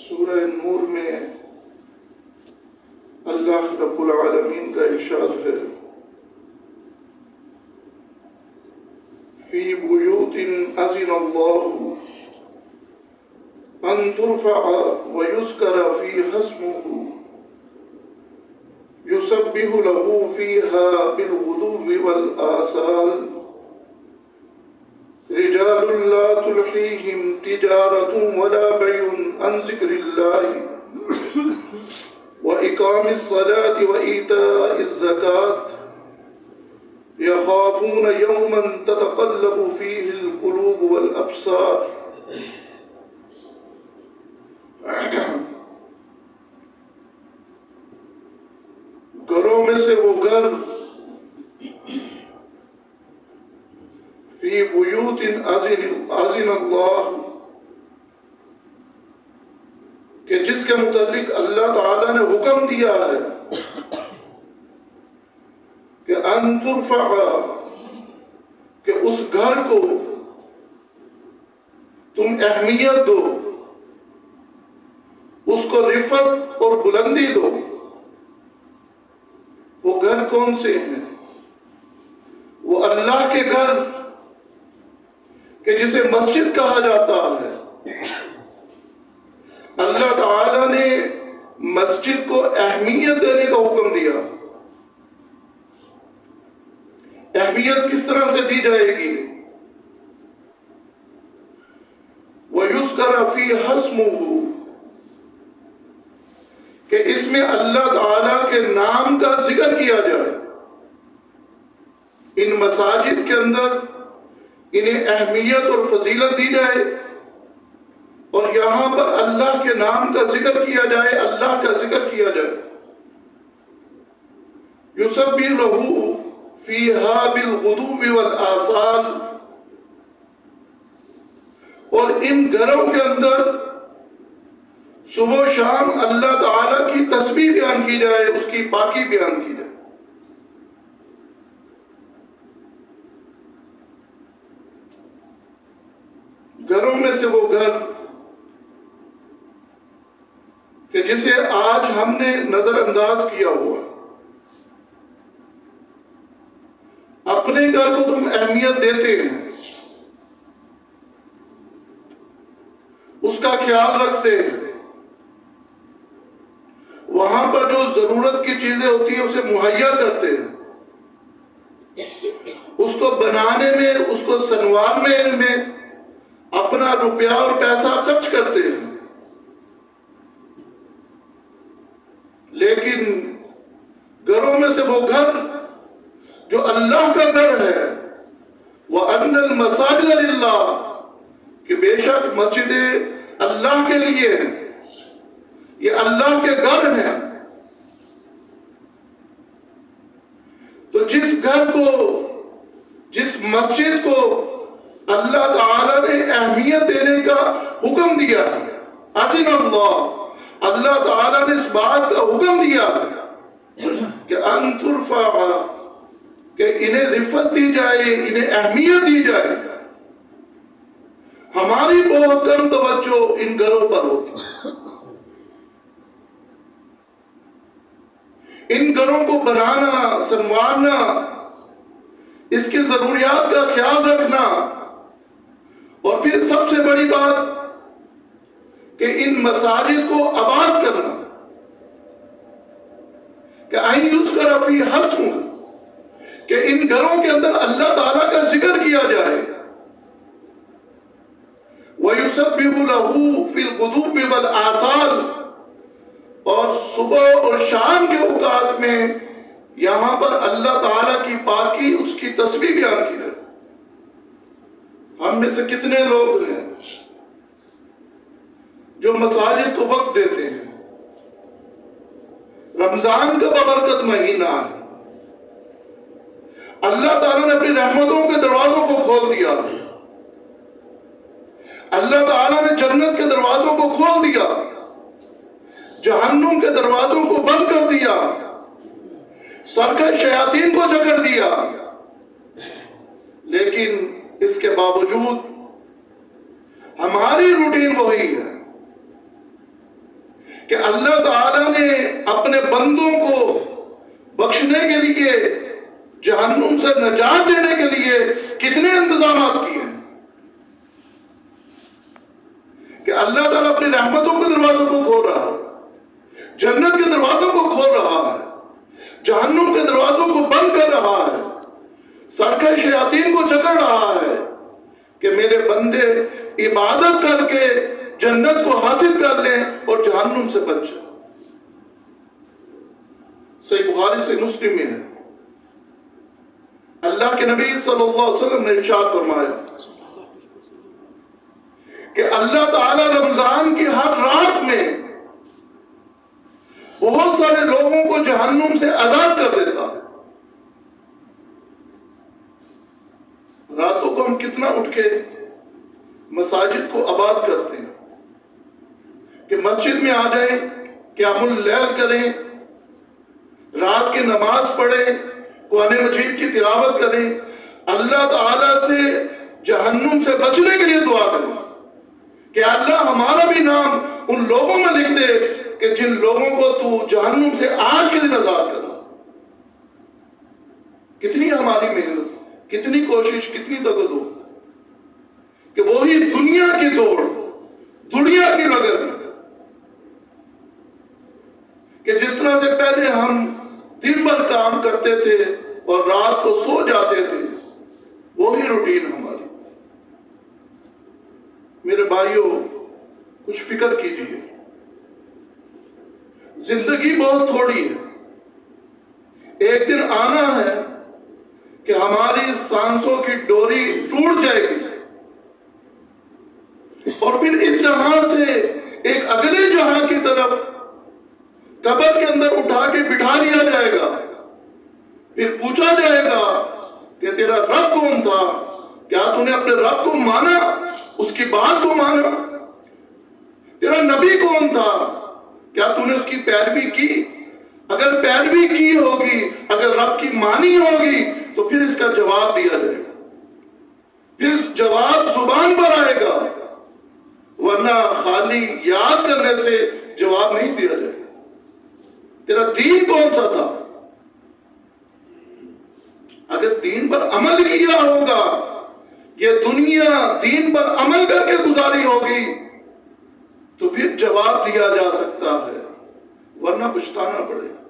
سورہ نور میں اللہ رب العالمین کا ارشاد ہے فی بیوت اذن اللہ ان ترفع ویذکر فیہا اسمہ یسبح له فیہا بالغدو والآصال رجال لا تلحیہم تجارۃ ولا بیع عن ذکر اللہ وإقام الصلاة وإيتاء الزكاة يخافون يوما تتقلب فيه القلوب والأبصار گھروں میں سے وہ گھر فی بیوت اذن اللہ کہ جس کے متعلق اللہ تعالی نے حکم دیا ہے کہ ان ترفع کہ اس گھر کو تم اہمیت دو، اس کو رفعت اور بلندی دو۔ وہ گھر کون سے ہیں؟ وہ اللہ کے گھر کہ جسے مسجد کہا جاتا ہے۔ اللہ تعالی نے مسجد کو اہمیت دینے کا حکم دیا۔ اہمیت کس طرح سے دی جائے گی؟ وَيُذْكَرَ فِيهَا اسْمُهُ کہ اس میں اللہ تعالی کے نام کا ذکر کیا جائے۔ ان مساجد کے اندر انہیں اہمیت اور فضیلت دی جائے اور یہاں پر اللہ کے نام کا ذکر کیا جائے، اللہ کا ذکر کیا جائے۔ یسبح له فیہا بالغدو والآصال اور ان گھروں کے اندر صبح و شام اللہ تعالی کی تسبیح بیان کی جائے، اس کی پاکی بیان کی جائے۔ گھروں میں سے وہ گھر کہ جسے آج ہم نے نظر انداز کیا ہوا، اپنے گھر کو تم اہمیت دیتے ہیں، اس کا خیال رکھتے ہیں، وہاں پر جو ضرورت کی چیزیں ہوتی ہیں اسے مہیا کرتے ہیں، اس کو بنانے میں، اس کو سنوارنے میں اپنا روپیہ اور پیسہ خرچ کرتے ہیں۔ لیکن گھروں میں سے وہ گھر جو اللہ کا گھر ہے، وَأَنَّ الْمَسَاجِدَ لِلَّهِ کہ بے شک مسجدیں اللہ کے لیے ہیں، یہ اللہ کے گھر ہیں۔ تو جس گھر کو، جس مسجد کو اللہ تعالی نے اہمیت دینے کا حکم دیا، اذن اللہ، اللہ تعالی نے اس بات کا حکم دیا کہ ان ترفع کہ انہیں رفعت دی جائے، انہیں اہمیت دی جائے۔ ہماری بہت کم توجہ ان گھروں پر ہوتی ہے۔ ان گھروں کو بنانا، سنوارنا، اس کی ضروریات کا خیال رکھنا، اور پھر سب سے بڑی بات کہ ان مساجد کو آباد کرنا، کہ ان یذکر فیہا اسمہ کہ ان گھروں کے اندر اللہ تعالیٰ کا ذکر کیا جائے۔ وَيُسَبِّحُ لَهُ فِي الْغُدُوِّ وَالْآصَالِ اور صبح اور شام کے اوقات میں یہاں پر اللہ تعالیٰ کی پاکی، اس کی تسبیح بیان کی جائے۔ ہم میں سے کتنے لوگ ہیں جو مساجد کو وقت دیتے ہیں؟ رمضان کا بابرکت مہینہ ہے، اللہ تعالیٰ نے اپنی رحمتوں کے دروازوں کو کھول دیا، اللہ تعالیٰ نے جنت کے دروازوں کو کھول دیا، جہنم کے دروازوں کو بند کر دیا، سرکش شیاطین کو جکڑ دیا۔ لیکن اس کے باوجود ہماری روٹین وہی ہے، کہ اللہ تعالیٰ نے اپنے بندوں کو بخشنے کے لیے، جہنم سے نجات دینے کے لیے کتنے انتظامات کیے ہیں، کہ اللہ تعالیٰ اپنی رحمتوں کے دروازوں کو کھول رہا ہے، جنت کے دروازوں کو کھول رہا ہے، جہنم کے دروازوں کو بند کر رہا ہے، سرکش شیاطین کو جکڑ رہا ہے کہ میرے بندے عبادت کر کے جنت کو حاصل کر لیں اور جہنم سے بچ جائیں۔ صحیح بخاری سے مسلم میں ہے، اللہ کے نبی صلی اللہ علیہ وسلم نے ارشاد فرمایا کہ اللہ تعالی رمضان کی ہر رات میں بہت سارے لوگوں کو جہنم سے آزاد کر دیتا ہے۔ راتوں کو ہم کتنا اٹھ کے مساجد کو آباد کرتے ہیں کہ مسجد میں آ جائیں، قیام اللیل کریں، رات کی نماز پڑھیں، قرآن مجید کی تلاوت کریں، اللہ تعالیٰ سے جہنم سے بچنے کے لیے دعا کریں کہ اللہ ہمارا بھی نام ان لوگوں میں لکھ دے کہ جن لوگوں کو تو جہنم سے آج کے دن آزاد کرا۔ کتنی ہماری محنت، کتنی کوشش، کتنی طاقت ہو کہ وہی دنیا کی دوڑ، دنیا کی لگن، کہ جس طرح سے پہلے ہم دن بھر کام کرتے تھے اور رات کو سو جاتے تھے، وہی روٹین ہماری۔ میرے بھائیوں، کچھ فکر کیجیے، زندگی بہت تھوڑی ہے، ایک دن آنا ہے کہ ہماری سانسوں کی ڈوری ٹوٹ جائے گی اور پھر اس جہاں سے ایک اگلے جہاں کی طرف قبر کے اندر اٹھا کے بٹھا لیا جائے گا، پھر پوچھا جائے گا کہ تیرا رب کون تھا؟ کیا تو نے اپنے رب کو مانا، اس کی بات کو مانا؟ تیرا نبی کون تھا؟ کیا تو نے اس کی پیروی کی؟ اگر پیروی کی ہوگی، اگر رب کی مانی ہوگی تو پھر اس کا جواب دیا جائے گا، پھر جواب زبان پر آئے گا، ورنہ خالی یاد کرنے سے جواب نہیں دیا جائے گا۔ تیرا دین کون سا تھا؟ اگر دین پر عمل کیا ہوگا، یہ دنیا دین پر عمل کر کے گزاری ہوگی تو پھر جواب دیا جا سکتا ہے، ورنہ پچھتانا پڑے گا۔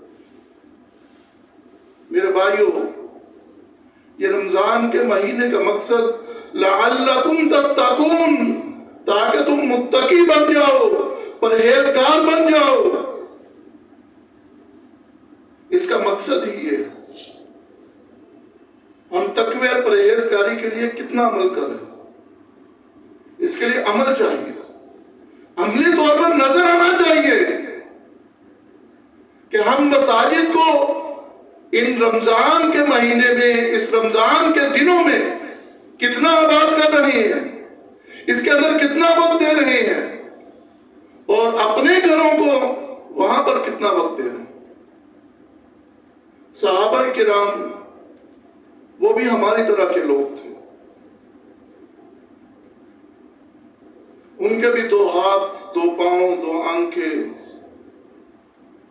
میرے بھائیوں، یہ رمضان کے مہینے کا مقصد لعلکم تتقون، تاکہ تم متقی بن جاؤ، پرہیزگار بن جاؤ، اس کا مقصد ہی ہے۔ ہم تقوی اور پرہیزگاری کے لیے کتنا عمل کر رہے ہیں؟ اس کے لیے عمل چاہیے، عملی طور پر نظر آنا چاہیے کہ ہم مساجد کو ان رمضان کے مہینے میں، اس رمضان کے دنوں میں کتنا آباد کر رہے ہیں، اس کے اندر کتنا وقت دے رہے ہیں، اور اپنے گھروں کو وہاں پر کتنا وقت دے رہے ہیں۔ صحابہ کرام وہ بھی ہماری طرح کے لوگ تھے، ان کے بھی دو ہاتھ، دو پاؤں، دو آنکھیں،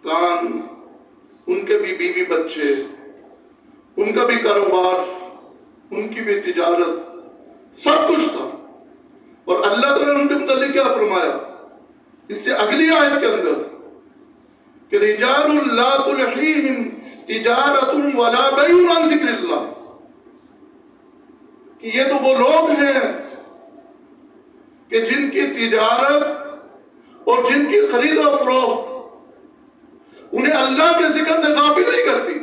کان، ان کے بھی بیوی بچے، ان کا بھی کاروبار، ان کی بھی تجارت، سب کچھ تھا۔ اور اللہ تعالیٰ نے ان کے متعلق کیا فرمایا اس سے اگلی آیت کے اندر کہ رجال لا تلہیہم تجارت ولا بیع عن ذکر اللہ، کہ یہ تو وہ لوگ ہیں کہ جن کی تجارت اور جن کی خرید و فروخت انہیں اللہ کے ذکر سے غافل نہیں کرتی۔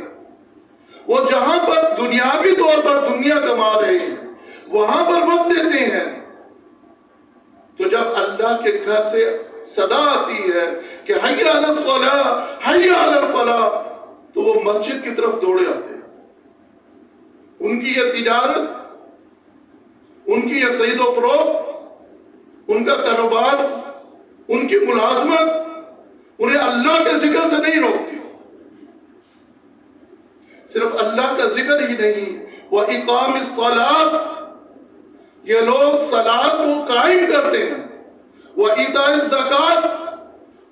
وہ جہاں پر دنیاوی طور پر دنیا کما رہے ہیں وہاں پر وقت دیتے ہیں، تو جب اللہ کے گھر سے صدا آتی ہے کہ حی علی الصلاۃ، حی علی الفلاح، تو وہ مسجد کی طرف دوڑے آتے ہیں۔ ان کی یہ تجارت، ان کی یہ خرید و فروخت، ان کا کاروبار، ان کی ملازمت انہیں اللہ کے ذکر سے نہیں روکتی۔ صرف اللہ کا ذکر ہی نہیں، وَإِقَامِ الصَّلَاةِ، یہ لوگ صلاۃ کو قائم کرتے ہیں، وَإِيتَاءِ الزَّکَاۃ،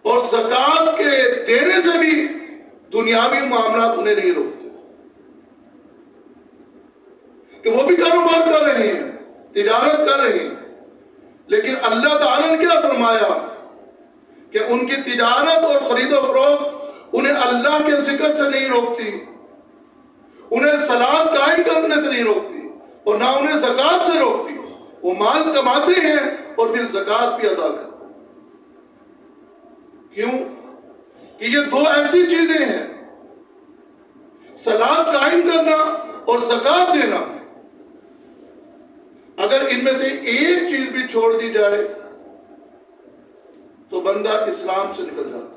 اور زکات کے دینے سے بھی دنیاوی معاملات انہیں نہیں روکتے کہ وہ بھی کاروبار کر رہے ہیں، تجارت کر رہے ہیں، لیکن اللہ تعالیٰ نے کیا فرمایا کہ ان کی تجارت اور خرید و فروخت انہیں اللہ کے ذکر سے نہیں روکتی، انہیں صلاۃ قائم کرنے سے نہیں روکتی، اور نہ انہیں زکات سے روکتی۔ وہ مال کماتے ہیں اور پھر زکات بھی ادا کرتے ہیں۔ کیوں؟ کہ یہ دو ایسی چیزیں ہیں، صلاۃ قائم کرنا اور زکات دینا، اگر ان میں سے ایک چیز بھی چھوڑ دی جائے تو بندہ اسلام سے نکل جاتا۔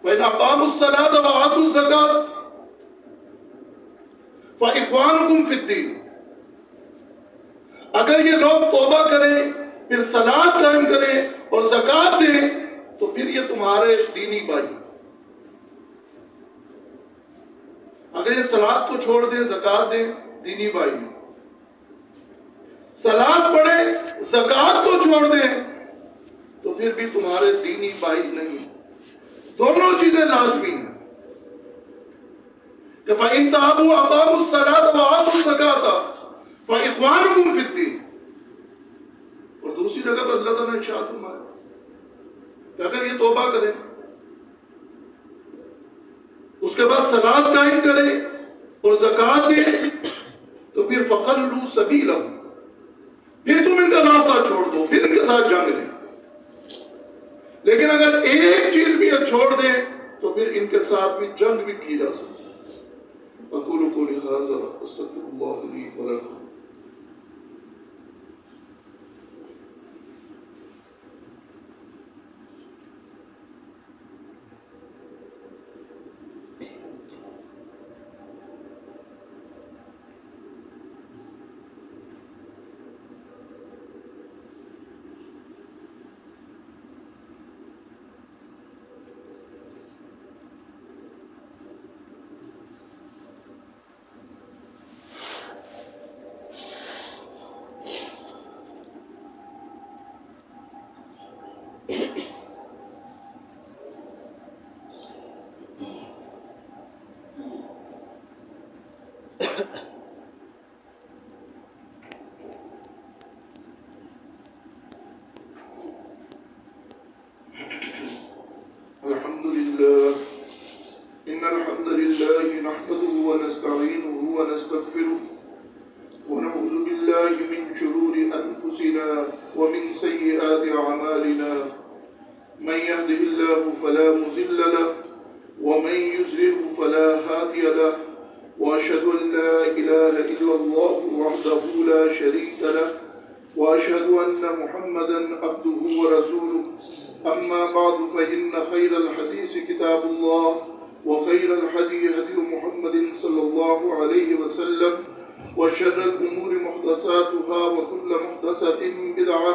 وَإِنْ أَقَامُوا الصَّلَاةَ وَآتُوا الزَّكَاةَ فَإِخْوَانُكُمْ فِي الدِّينِ۔ اگر یہ لوگ توبہ کریں، پھر صلاۃ قائم کریں اور زکات دیں تو پھر یہ تمہارے دینی بھائی۔ اگر یہ صلاۃ کو چھوڑ دیں، زکات دیں، دینی بھائی، صلاۃ پڑھیں، زکات کو چھوڑ دیں تو پھر بھی تمہارے دینی بھائی نہیں۔ دونوں چیزیں لازمی ہیں کہ فَإِن تَابُوا وَأَقَامُوا الصَّلَاةَ وَآتُوا الزَّكَاةَ فَإِخْوَانُكُمْ فِي الدِّينِ۔ اور دوسری جگہ پر اللہ تعالیٰ نے ارشاد فرمایا کہ اگر یہ توبہ کریں، اس کے بعد صلاۃ قائم کریں اور زکات دیں تو پھر فَخَلُّوا سَبِيلَهُمْ، پھر تم ان کا راستہ چھوڑ دو، پھر ان کے ساتھ جنگ لیں۔ لیکن اگر ایک چیز بھی یہ چھوڑ دیں تو پھر ان کے ساتھ بھی جنگ بھی کی جا سکتی۔ أقول قولي هذا وأستغفر الله لي ولكم۔ الحمد لله، إن الحمد لله نحمده ونستعينه ونستغفره ونعوذ بالله من شرور أنفسنا ومن سيئات أعمالنا، من يهده الله فلا مضل له ومن يضلل فلا هادي له، وأشهد أن لا إله إلا الله وحده لا شريك له، وأشهد أن محمدا عبده ورسوله، أما بعد فإن خير الحديث كتاب الله، وخير الهدي هدي محمد صلى الله عليه وسلم، وشر الأمور محدثاتها، وكل محدثة بدعة،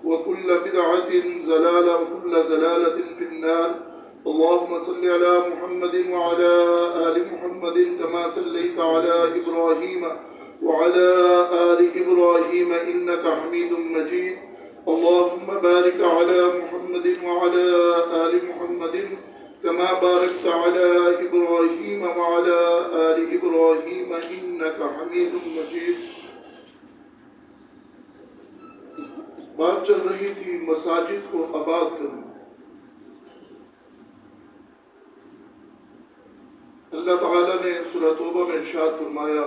وكل بدعة ضلالة، وكل ضلالة في النار۔ اللهم صل على محمد وعلى آل محمد كما صليت على إبراهيم وعلى آل إبراهيم إنك حميد مجيد۔ اللهم بارك على محمد وعلى آل محمد كما باركت على إبراهيم وعلى آل إبراهيم إنك حميد مجيد۔ بات چل رہی تھی مساجد کو آباد کرنا۔ اللہ تعالیٰ نے سورۃ توبہ میں ارشاد فرمایا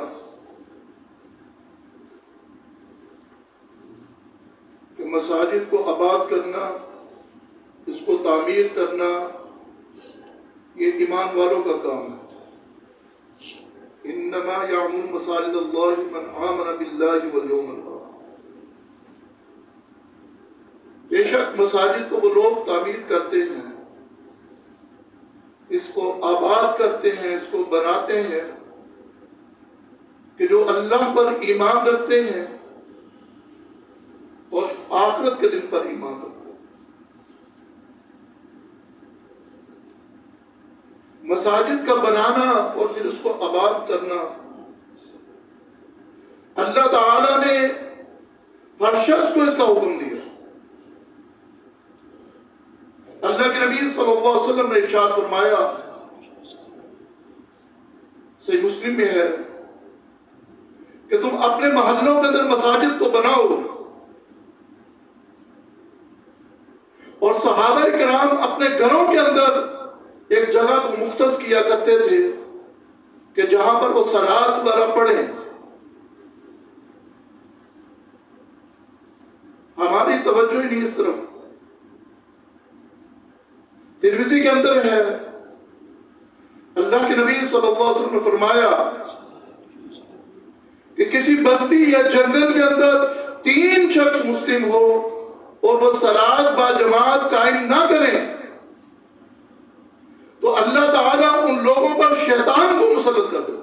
کہ مساجد کو آباد کرنا، اس کو تعمیر کرنا، یہ ایمان والوں کا کام ہے۔ انما یعمر مساجد اللہ من آمن باللہ والیوم الآخر۔ بے شک مساجد کو وہ لوگ تعمیر کرتے ہیں، اس کو آباد کرتے ہیں، اس کو بناتے ہیں کہ جو اللہ پر ایمان رکھتے ہیں اور آخرت کے دن پر ایمان رکھتے ہیں۔ مساجد کا بنانا اور پھر اس کو آباد کرنا، اللہ تعالی نے ہر شخص کو اس کا حکم دیا۔ صلی اللہ علیہ وسلم نے ارشاد فرمایا، صحیح مسلم میں ہے، کہ تم اپنے محلوں کے اندر مساجد کو بناؤ، اور صحابہ کرام اپنے گھروں کے اندر ایک جگہ کو مختص کیا کرتے تھے کہ جہاں پر وہ صلاۃ وغیرہ پڑھیں۔ ہماری توجہ ہی نہیں اس طرف۔ ترمذی کے اندر ہے، اللہ کے نبی صلی اللہ علیہ وسلم نے فرمایا کہ کسی بستی یا جنگل کے اندر 3 شخص مسلم ہو اور وہ صلاۃ با جماعت قائم نہ کریں تو اللہ تعالیٰ ان لوگوں پر شیطان کو مسلط کر دے۔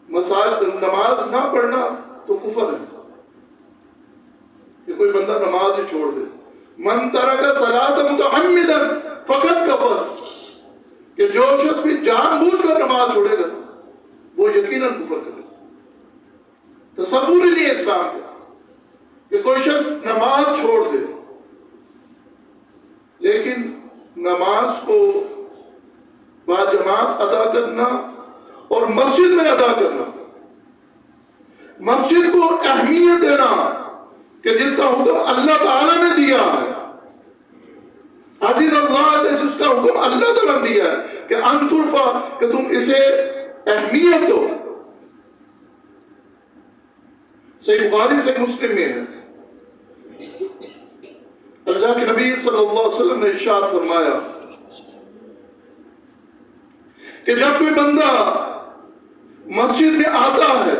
نماز نہ پڑھنا تو کفر ہے کہ کوئی بندہ نماز ہی چھوڑ دے۔ من ترک صلاۃ متعمدا فقط کفر، کہ جو شخص بھی جان بوجھ کر نماز چھوڑے گا وہ یقیناً کفر کرے گا۔ تصور ہی نہیں اسلام کا کہ کوئی شخص نماز چھوڑ دے، لیکن نماز کو با جماعت ادا کرنا اور مسجد میں ادا کرنا، مسجد کو اہمیت دینا کہ جس کا حکم اللہ تعالیٰ نے دیا ہے، حضرت اللہ نے جس کا حکم اللہ تعالیٰ نے دیا ہے کہ انترفا، کہ تم اسے اہمیت دو۔ صحیح بخاری سے مسلم میں ہے، اللہ کے نبی صلی اللہ علیہ وسلم نے ارشاد فرمایا کہ جب کوئی بندہ مسجد میں آتا ہے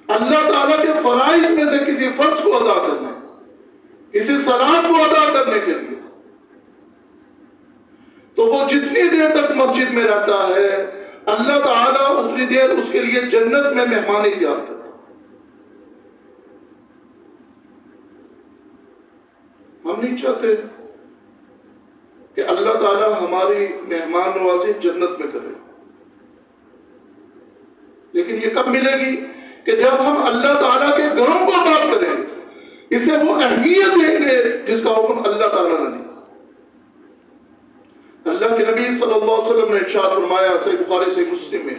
اللہ تعالیٰ کے فرائض میں سے کسی فرض کو ادا کرنے، کسی صلاۃ کو ادا کرنے کے لیے، تو وہ جتنی دیر تک مسجد میں رہتا ہے اللہ تعالیٰ اتنی دیر اس کے لیے جنت میں مہمانی تیار کرتا ہے۔ ہم نہیں چاہتے کہ اللہ تعالیٰ ہماری مہمان نوازی جنت میں کرے، لیکن یہ کب ملے گی؟ کہ جب ہم اللہ تعالیٰ کے گھروں کو آباد کریں، اسے وہ اہمیت دیں گے جس کا حکم اللہ تعالیٰ نے دیا۔ اللہ کے نبی صلی اللہ علیہ وسلم نے ارشاد فرمایا، صحیح بخاری سے مسلم میں،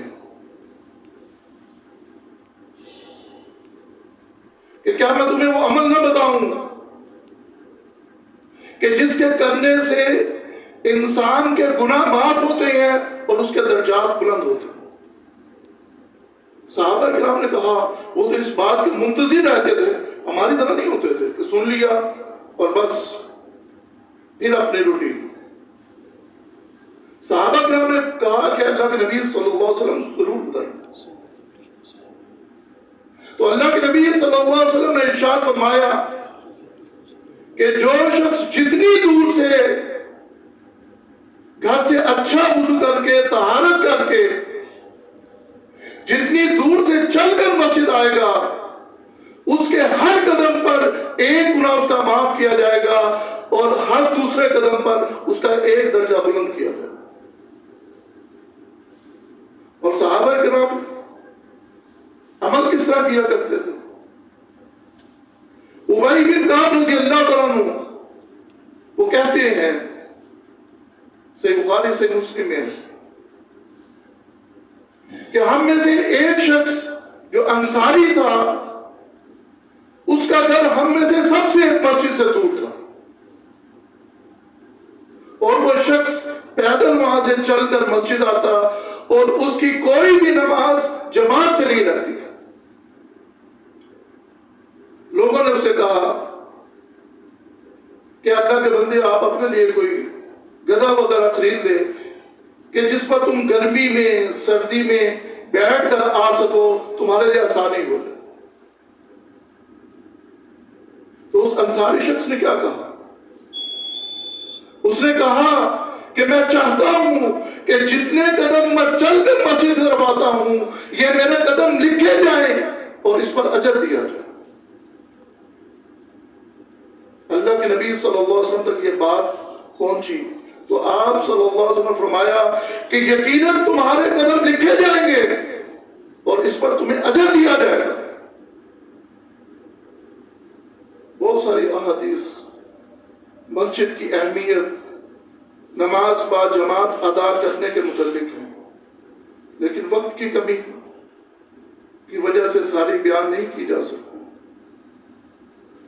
کہ کیا میں تمہیں وہ عمل نہ بتاؤں کہ جس کے کرنے سے انسان کے گناہ معاف ہوتے ہیں اور اس کے درجات بلند ہوتے ہیں۔ صحابہ کرام نے کہا، وہ تو اس بات کے منتظر رہتے تھے، ہماری طرح نہیں ہوتے تھے کہ سن لیا اور بس پھر اپنی روٹین۔ صحابہ کرام نے کہا کہ اللہ کے نبی صلی اللہ علیہ وسلم ضرور بتائیں۔ تو اللہ کے نبی صلی اللہ علیہ وسلم نے ارشاد فرمایا کہ جو شخص جتنی دور سے گھر سے اچھا وضو کر کے طہارت کر کے جتنی دور سے چل کر مسجد آئے گا اس کے ہر قدم پر ایک گناہ اس کا معاف کیا جائے گا اور ہر دوسرے قدم پر اس کا ایک درجہ بلند کیا جائے گا۔ اور صحابہ کرام عمل کس طرح کیا کرتے تھے؟ ابی بن کعب رضی اللہ تعالیٰ عنہ وہ کہتے ہیں، صحیح بخاری سے مسلم میں، کہ ہم میں سے ایک شخص جو انصاری تھا اس کا گھر ہم میں سے سب سے مسجد سے دور تھا، اور وہ شخص پیدل وہاں سے چل کر مسجد آتا اور اس کی کوئی بھی نماز جماعت سے نہیں رہتی۔ لوگوں نے اسے کہا کہ اللہ کے بندے آپ اپنے لیے کوئی گدھا وغیرہ خرید لے کہ جس پر تم گرمی میں سردی میں بیٹھ کر آ سکو، تمہارے لیے آسانی ہو جائے۔ تو اس انصاری شخص نے کیا کہا؟ اس نے کہا کہ میں چاہتا ہوں کہ جتنے قدم میں چل کر مسجد کی طرف آتا ہوں یہ میرے قدم لکھے جائیں اور اس پر اجر دیا جائے۔ اللہ کے نبی صلی اللہ علیہ وسلم تک یہ بات پہنچی تو آپ صلی اللہ علیہ وسلم نے فرمایا کہ یقیناً تمہارے قدم لکھے جائیں گے اور اس پر تمہیں اجر دیا جائے گا۔ بہت ساری احادیث مسجد کی اہمیت، نماز با جماعت ادا کرنے کے متعلق ہیں، لیکن وقت کی کمی کی وجہ سے ساری بیان نہیں کی جا سکتی۔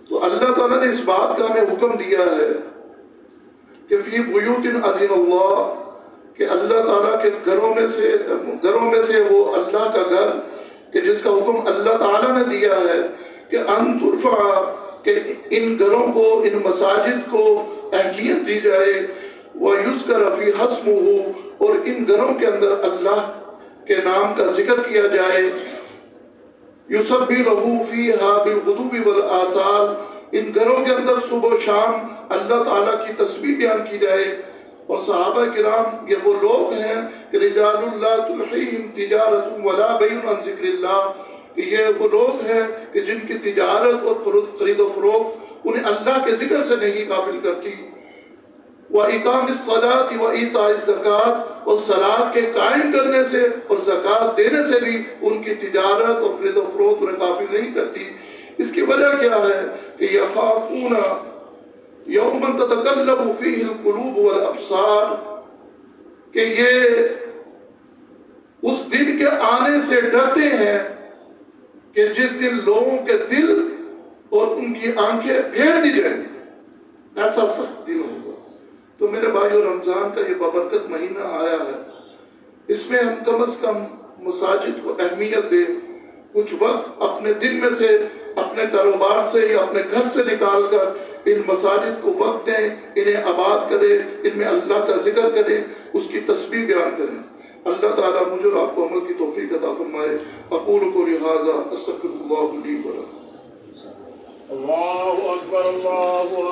تو اللہ تعالیٰ نے اس بات کا ہمیں حکم دیا ہے کہ فی بیوت اذن اللہ، کہ اللہ تعالیٰ کے گھروں میں سے وہ اللہ کا گھر کہ جس کا حکم اللہ تعالیٰ نے دیا ہے کہ ان ترفع، کہ ان گھروں کو، ان مساجد کو اہمیت دی جائے، وَيُذْكَرَ فِي حَسْمُهُ، اور ان گھروں کے اندر اللہ کے نام کا ذکر کیا جائے، يُسَبِّحُ لَهُ فِيهَا بِالْغُدُوِّ وَالْآصَالِ، ان گھروں کے اندر صبح و شام اللہ تعالیٰ کی تسبیح بیان کی جائے۔ اور صحابہ کرام یہ وہ لوگ ہیں کہ رجال اللہ تلہیہم تجارت ولا بیع عن ذکر اللہ، کہ یہ وہ لوگ ہیں کہ جن کی تجارت اور خرید و فروخت انہیں اللہ کے ذکر سے نہیں غافل کرتی۔ وَإِقَامِ الصَّلَاةِ وَإِيتَاءِ الزَّكَاةِ، اور صلاۃ کے قائم کرنے سے اور زکوٰۃ دینے سے بھی ان کی تجارت اور خرید و فروخت انہیں غافل نہیں کرتی۔ اس کی وجہ کیا ہے کہ یخافون یوماً تتقلب فیہ القلوب والابصار، کہ یہ اس دن کے آنے سے ڈرتے ہیں کہ جس دن لوگوں کے دل اور ان کی آنکھیں پھیر دی جائیں گی، ایسا سخت دن ہوگا۔ تو میرے بھائیو، رمضان کا یہ بابرکت مہینہ آیا ہے، اس میں ہم کم از کم مساجد کو اہمیت دیں، کچھ وقت اپنے دن میں سے، اپنے کاروبار سے یا اپنے گھر سے نکال کر ان مساجد کو وقت دیں، انہیں آباد کریں، ان میں اللہ کا ذکر کریں، اس کی تسبیح بیان کریں۔ اللہ تعالیٰ مجھے اور آپ کو عمل کی توفیق عطا فرمائے۔ اقول قولی ھذا استغفر اللہ لی ولکم۔ اللہ اکبر، اللہ